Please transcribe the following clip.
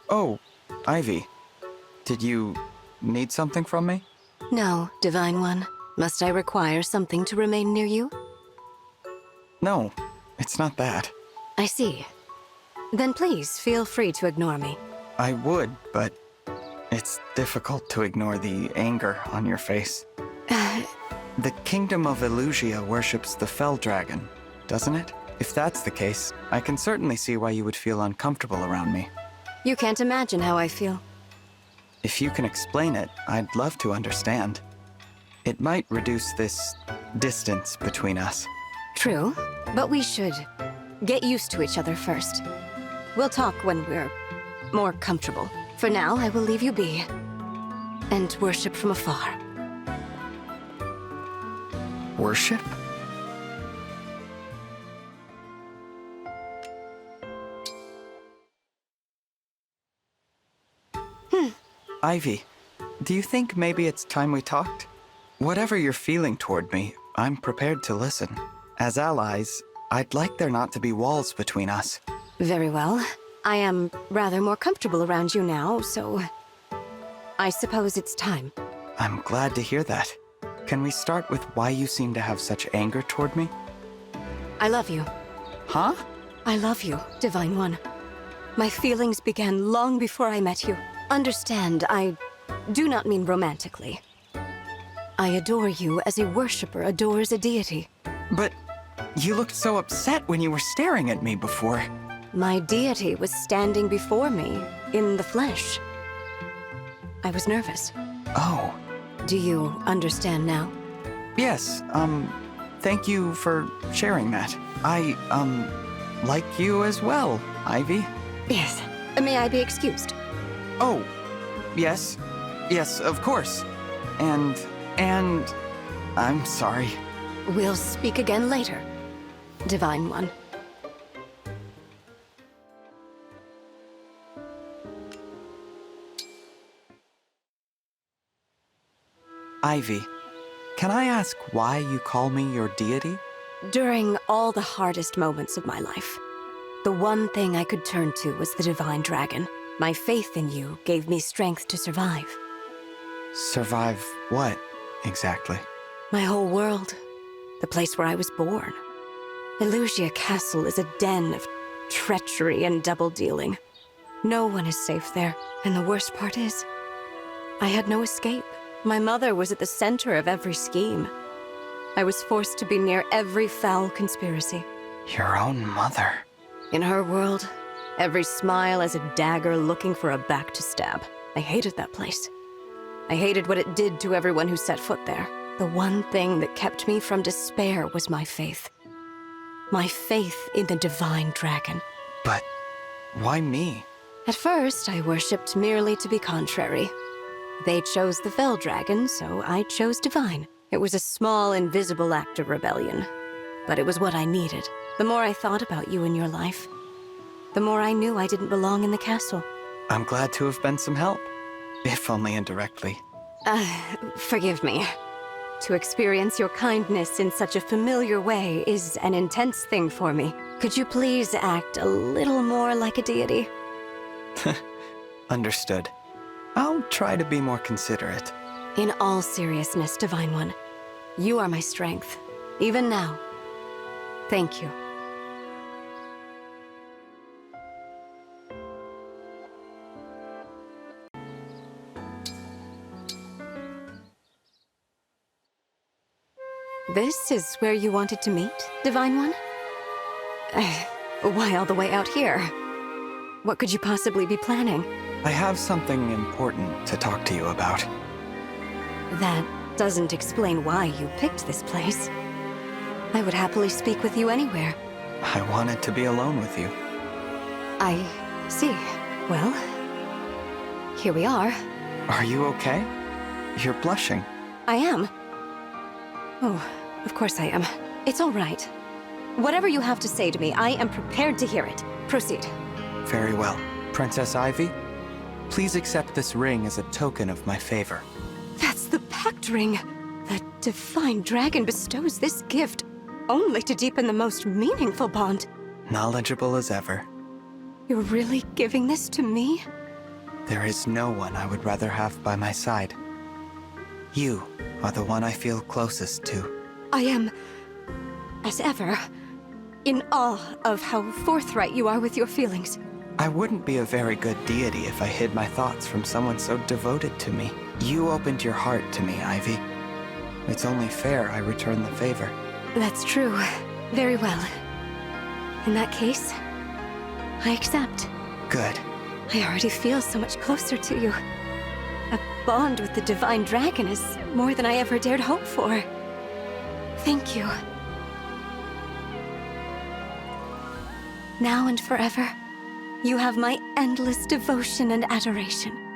Oh, Ivy. Did you need something from me? No, Divine One. Must I require something to remain near you? No, it's not that. I see. Then please, feel free to ignore me. I would, but it's difficult to ignore the anger on your face. The Kingdom of Elusia worships the Fell Dragon, doesn't it? If that's the case, I can certainly see why you would feel uncomfortable around me. You can't imagine how I feel. If you can explain it, I'd love to understand. It might reduce this distance between us. True, but we should get used to each other first. We'll talk when we're more comfortable. For now, I will leave you be and worship from afar. Worship? Ivy, do you think maybe it's time we talked? Whatever you're feeling toward me, I'm prepared to listen. As allies, I'd like there not to be walls between us. Very well. I am rather more comfortable around you now, so I suppose it's time. I'm glad to hear that. Can we start with why you seem to have such anger toward me? I love you. Huh? I love you, Divine One. My feelings began long before I met you. Understand, I do not mean romantically. I adore you as a worshipper adores a deity. But you looked so upset when you were staring at me before. My deity was standing before me, in the flesh. I was nervous. Oh. Do you understand now? Yes, thank you for sharing that. I, like you as well, Ivy. Yes. May I be excused? Oh, yes. Yes, of course. And I'm sorry. We'll speak again later, Divine One. Ivy, can I ask why you call me your deity? During all the hardest moments of my life, the one thing I could turn to was the Divine Dragon. My faith in you gave me strength to survive. Survive what, exactly? My whole world. The place where I was born. Elusia Castle is a den of treachery and double-dealing. No one is safe there, and the worst part is, I had no escape. My mother was at the center of every scheme. I was forced to be near every foul conspiracy. Your own mother? In her world, every smile is a dagger looking for a back to stab. I hated that place. I hated what it did to everyone who set foot there. The one thing that kept me from despair was my faith. My faith in the Divine Dragon. But why me? At first, I worshipped merely to be contrary. They chose the Fell Dragon, so I chose Divine. It was a small, invisible act of rebellion, but it was what I needed. The more I thought about you in your life, the more I knew I didn't belong in the castle. I'm glad to have been some help, if only indirectly. Forgive me. To experience your kindness in such a familiar way is an intense thing for me. Could you please act a little more like a deity? Understood. I'll try to be more considerate. In all seriousness, Divine One, you are my strength, even now. Thank you. This is where you wanted to meet, Divine One? Why all the way out here? What could you possibly be planning? I have something important to talk to you about. That doesn't explain why you picked this place. I would happily speak with you anywhere. I wanted to be alone with you. I see. Well, here we are. Are you okay? You're blushing. I am. Oh, of course I am. It's all right. Whatever you have to say to me, I am prepared to hear it. Proceed. Very well. Princess Ivy, please accept this ring as a token of my favor. That's the Pact Ring. The Divine Dragon bestows this gift only to deepen the most meaningful bond. Knowledgeable as ever. You're really giving this to me? There is no one I would rather have by my side. You are the one I feel closest to. I am, as ever, in awe of how forthright you are with your feelings. I wouldn't be a very good deity if I hid my thoughts from someone so devoted to me. You opened your heart to me, Ivy. It's only fair I return the favor. That's true. Very well. In that case, I accept. Good. I already feel so much closer to you. A bond with the Divine Dragon is more than I ever dared hope for. Thank you. Now and forever, you have my endless devotion and adoration.